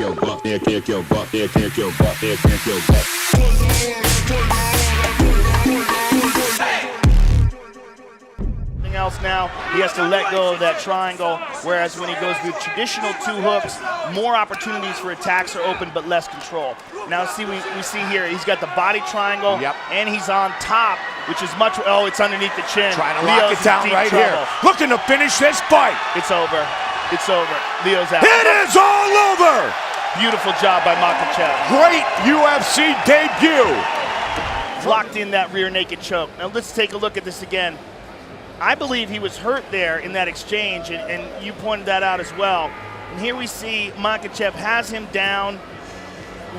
kill buck, can't kill buck, can't kill buck, can't kill buck. Else now, he has to let go of that triangle, whereas when he goes with traditional two hooks, more opportunities for attacks are open but less control. Now see, we see here, he's got the body triangle, and he's on top, which is much, oh, it's underneath the chin. Trying to lock it down right here. Looking to finish this fight. It's over. It's over. Leo's out. It is all over! Beautiful job by Makachev. Great UFC debut. Locked in that rear naked choke. Now let's take a look at this again. I believe he was hurt there in that exchange, and you pointed that out as well. And here we see Makachev has him down,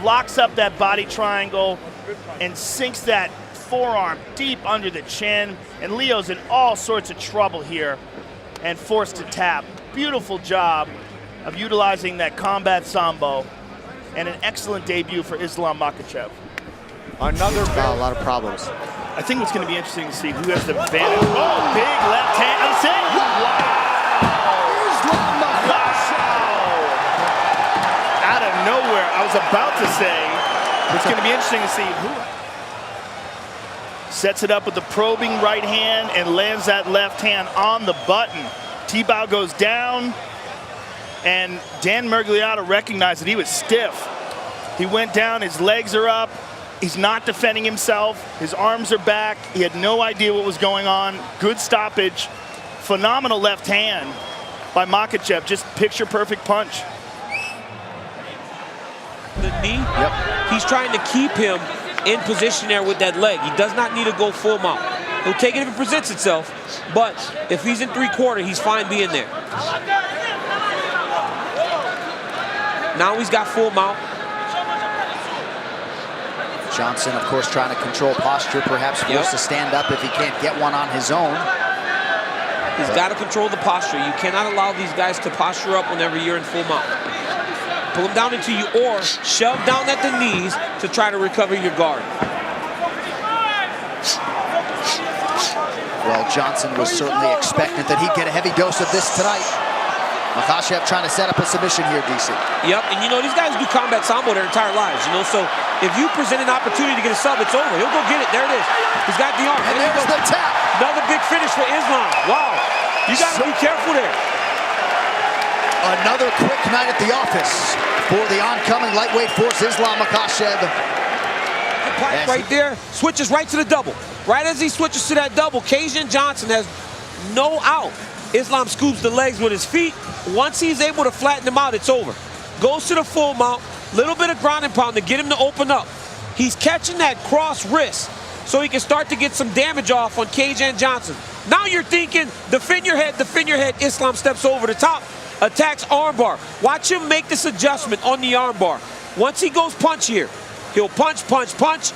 locks up that body triangle, and sinks that forearm deep under the chin. And Leo's in all sorts of trouble here and forced to tap. Beautiful job of utilizing that combat sambo, and an excellent debut for Ислам Махачева. Another a lot of problems. I think what's going to be interesting to see who has the advantage. Oh, big left hand. I'm saying, wow. Out of nowhere, I was about to say, it's going to be interesting to see who sets it up with the probing right hand and lands that left hand on the button. T-bow goes down, and Dan Mergliato recognized that he was stiff. He went down, his legs are up. He's not defending himself. His arms are back. He had no idea what was going on. Good stoppage. Phenomenal left hand by Makachev. Just picture perfect punch. The knee, he's trying to keep him in position there with that leg. He does not need to go full mount. He'll take it if it presents itself, but if he's in three-quarter, he's fine being there. Now he's got full mount. Johnson, of course, trying to control posture, perhaps forced to stand up if he can't get one on his own. He's got to control the posture. You cannot allow these guys to posture up whenever you're in full mount. Pull them down into you, or shove down at the knees to try to recover your guard. Well, Johnson was certainly expectant that he'd get a heavy dose of this tonight. Makhachev trying to set up a submission here, DC. Yep, and you know, these guys do combat sambo their entire lives, you know, so if you present an opportunity to get a sub, it's over. He'll go get it. There it is. He's got the arm. And there's the tap. Another big finish for Islam. Wow. You got to be careful there. Another quick night at the office for the oncoming lightweight force, Ислам Махачев. Right there, switches right to the double. Right as he switches to that double, Cajun Johnson has no out. Islam scoops the legs with his feet. Once he's able to flatten them out, it's over. Goes to the full mount, little bit of ground and pound to get him to open up. He's catching that cross wrist so he can start to get some damage off on Cajun Johnson. Now you're thinking, defend your head, Islam steps over the top, attacks armbar. Watch him make this adjustment on the armbar. Once he goes punch here, he'll punch, punch, punch.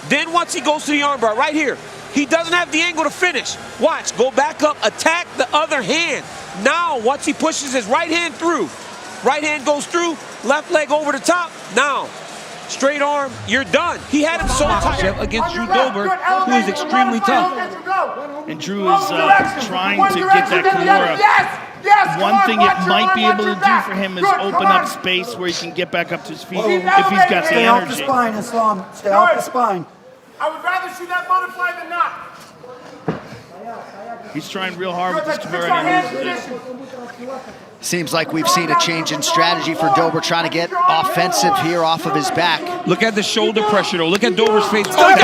Then once he goes to the armbar, right here, he doesn't have the angle to finish. Watch, go back up, attack the other hand. Now, once he pushes his right hand through, right hand goes through, left leg over the top. Now, straight arm, you're done. He had him so tight. Against Drew Dober, who is extremely tough. And Drew is trying to get that Kimura. One thing it might be able to do for him is open up space where he can get back up to his feet if he's got the energy. Stay off the spine, Islam. Stay off the spine. I would rather shoot that butterfly than not. He's trying real hard with this Kimura. Seems like we've seen a change in strategy for Dober, trying to get offensive here off of his back. Look at the shoulder pressure, though. Look at Dober's face. Oh,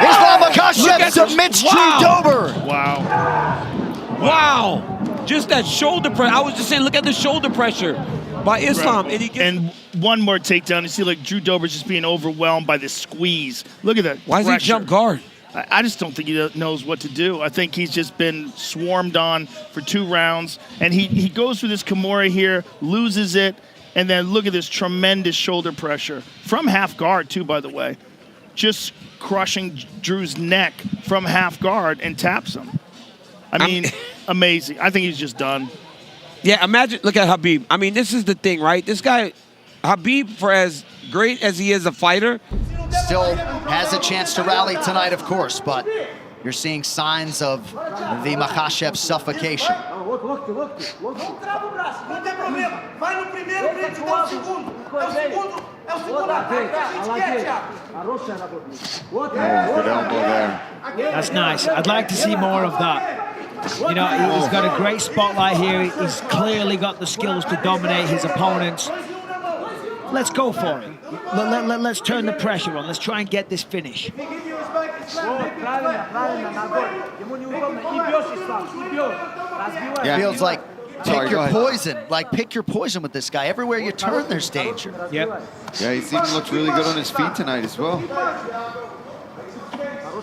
Ислам Махачев submits Drew Dober. Wow. Wow. Just that shoulder pressure. I was just saying, look at the shoulder pressure by Islam. And one more takedown. You see, like, Drew Dober's just being overwhelmed by this squeeze. Look at that. Why does he jump guard? I just don't think he knows what to do. I think he's just been swarmed on for 2 rounds. And he goes through this Kimura here, loses it, and then look at this tremendous shoulder pressure. From half guard, too, by the way. Just crushing Drew's neck from half guard and taps him. I mean, amazing. I think he's just done. Yeah, imagine, look at Khabib. I mean, this is the thing, right? This guy, Khabib, for as great as he is a fighter, still has a chance to rally tonight, of course, but you're seeing signs of the Makhachev suffocation. Good elbow there. That's nice. I'd like to see more of that. You know, he's got a great spotlight here. He's clearly got the skills to dominate his opponents. Let's go for it. Let's turn the pressure on. Let's try and get this finish. Yeah. Feels like pick your poison. Like pick your poison with this guy. Everywhere you turn, there's danger. Yep. Yeah, he even looks really good on his feet tonight as well.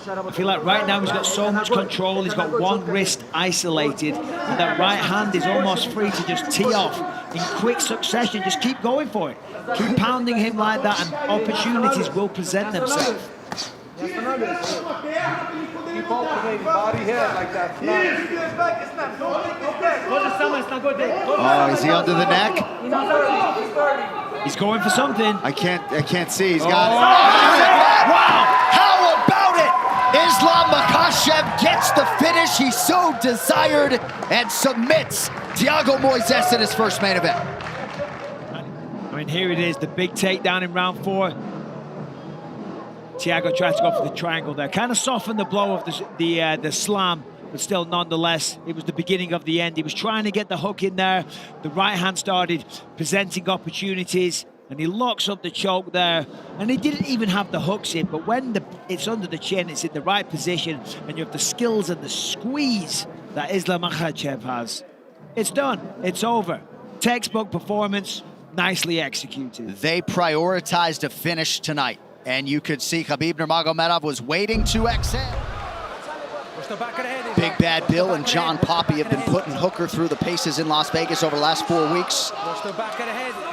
I feel like right now he's got so much control. He's got one wrist isolated, and that right hand is almost free to just tee off in quick succession. Just keep going for it. Keep pounding him like that, and opportunities will present themselves. Oh, is he under the neck? He's going for something. I can't see. He's got it. Wow! How about it? Ислам Mахачева gets the finish he so desired and submits Thiago Moises in his first main event. I mean, here it is, the big takedown in round 4. Thiago tried to go for the triangle there. Kind of softened the blow of the slam, but still, nonetheless, it was the beginning of the end. He was trying to get the hook in there. The right hand started presenting opportunities, and he locks up the choke there. And he didn't even have the hooks in, but when it's under the chin, it's in the right position, and you have the skills and the squeeze that Ислама Махачева has. It's done. It's over. Textbook performance, nicely executed. They prioritized a finish tonight, and you could see Khabib Nurmagomedov was waiting to exhale. Big Bad Bill and John Poppy have been putting Hooker through the paces in Las Vegas over the last 4 weeks.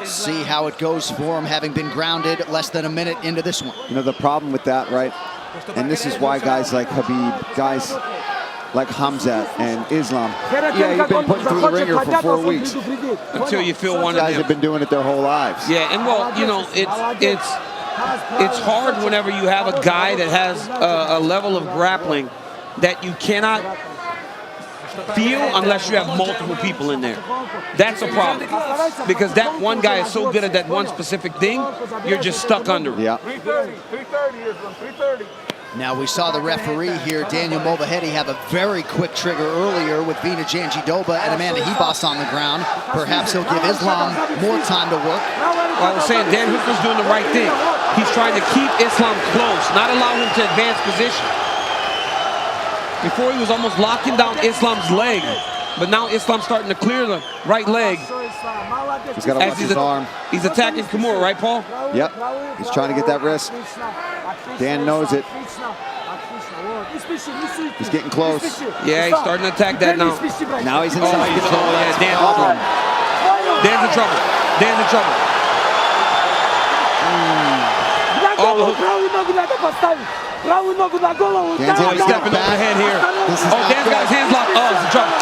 See how it goes for him, having been grounded less than a minute into this one. You know, the problem with that, right? And this is why guys like Khabib, guys like Hamzat and Islam, yeah, you've been putting through the ringer for 4 weeks. Until you feel one of them. Guys have been doing it their whole lives. Yeah, and well, you know, it's hard whenever you have a guy that has a level of grappling that you cannot feel unless you have multiple people in there. That's a problem. Because that one guy is so good at that one specific thing, you're just stuck under him. Yeah. 330. Now we saw the referee here, Daniel Movahedi, have a very quick trigger earlier with Vina Janjidoba and Amanda Hebos on the ground. Perhaps he'll give Islam more time to work. Well, I was saying Dan Hooker's doing the right thing. He's trying to keep Islam close, not allow him to advance position. Before he was almost locking down Islam's leg, but now Islam's starting to clear the right leg. He's got to watch his arm. He's attacking Kimura, right, Paul? Yep. He's trying to get that wrist. Dan knows it. He's getting close. Yeah, he's starting to attack that now. Now he's inside control. Yeah, Dan's in trouble. Dan's in trouble. Dan's stepping over the head here. Dan's got his hands locked. Oh, he's in trouble.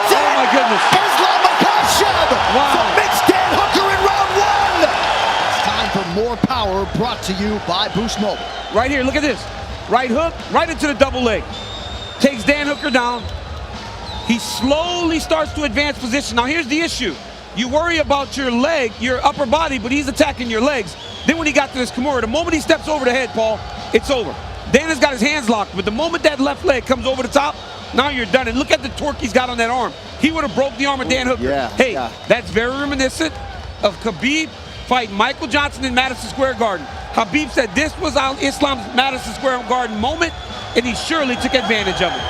Oh my goodness. Ислам Mахачева submits Dan Hooker in round 1. It's time for more power, brought to you by Boost Mobile. Right here, look at this. Right hook, right into the double leg. Takes Dan Hooker down. He slowly starts to advance position. Now here's the issue. You worry about your leg, your upper body, but he's attacking your legs. Then when he got to this Kimura, the moment he steps over the head, Paul, it's over. Dan has got his hands locked, but the moment that left leg comes over the top, now you're done. And look at the torque he's got on that arm. He would have broke the arm of Dan Hooker. Yeah, hey, that's very reminiscent of Khabib fighting Michael Johnson in Madison Square Garden. Khabib said this was Islam's Madison Square Garden moment, and he surely took advantage of it.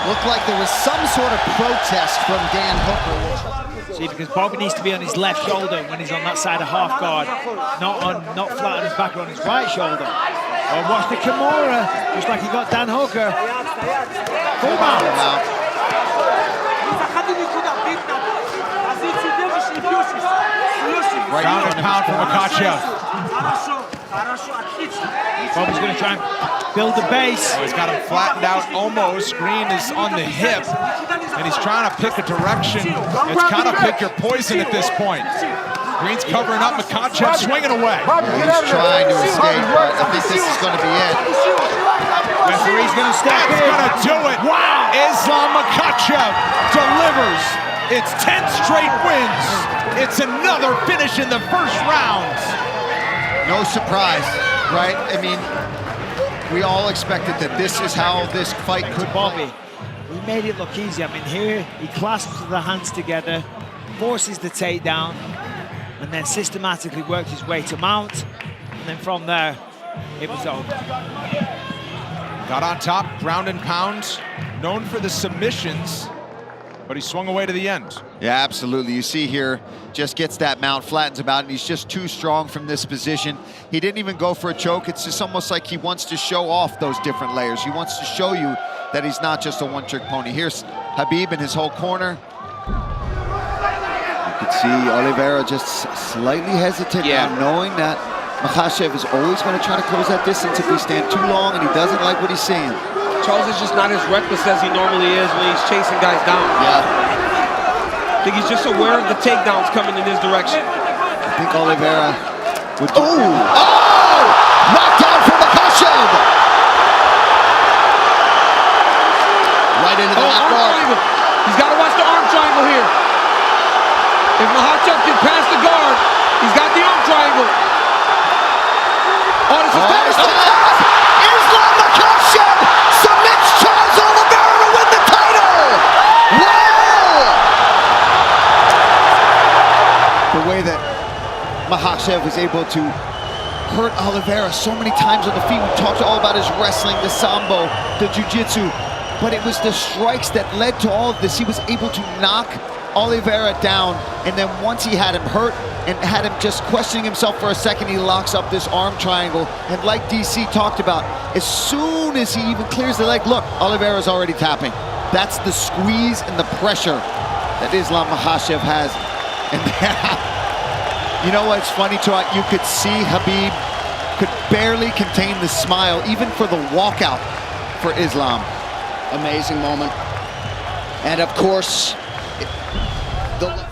Looked like there was some sort of protest from Dan Hooker. See, because Bobby needs to be on his left shoulder when he's on that side of half guard, not flat on his back or on his right shoulder. Oh, watch the Kimura, just like he got Dan Hooker. Full mount. Ground and pound from Makachev. Bobby's going to try and build the base. Oh, he's got him flattened out almost. Green is on the hip, and he's trying to pick a direction. It's kind of pick your poison at this point. Green's covering up, Makachev swinging away. He's trying to escape, but I think this is going to be it. Referee's going to step in. That's going to do it. Wow. Islam Makachev delivers. It's 10 straight wins. It's another finish in the first round. No surprise, right? I mean, we all expected that this is how this fight could Bobby. He made it look easy. I mean, here he clasps the hands together, forces the takedown, and then systematically worked his way to mount. And then from there, it was over. Got on top, ground and pound, known for the submissions, but he swung away to the end. Yeah, absolutely. You see here, just gets that mount, flattens him out, and he's just too strong from this position. He didn't even go for a choke. It's just almost like he wants to show off those different layers. He wants to show you that he's not just a one-trick pony. Here's Khabib in his whole corner. You could see Oliveira just slightly hesitant now, knowing that Makhachev is always going to try to close that distance if we stand too long, and he doesn't like what he's seeing. Charles is just not as reckless as he normally is when he's chasing guys down. Yeah. I think he's just aware of the takedowns coming in his direction. I think Oliveira would do... Oh! Knockdown for Makhachev! Right into the left guard. He's got to watch the arm triangle here. If Makhachev can pass the guard, he's got the arm triangle. Oh, this is Islam Makachev submits Charles Oliveira to win the title! Wow! The way that Makhachev was able to hurt Oliveira so many times on the feet. We talked all about his wrestling, the sambo, the jiu-jitsu, but it was the strikes that led to all of this. He was able to knock Oliveira down, and then once he had him hurt and had him just questioning himself for a second, he locks up this arm triangle. And like DC talked about, as soon as he even clears the leg, look, Oliveira's already tapping. That's the squeeze and the pressure that Islam Makhachev has. And you know what's funny, too? You could see Khabib could barely contain the smile, even for the walkout for Islam. Amazing moment. And of course, the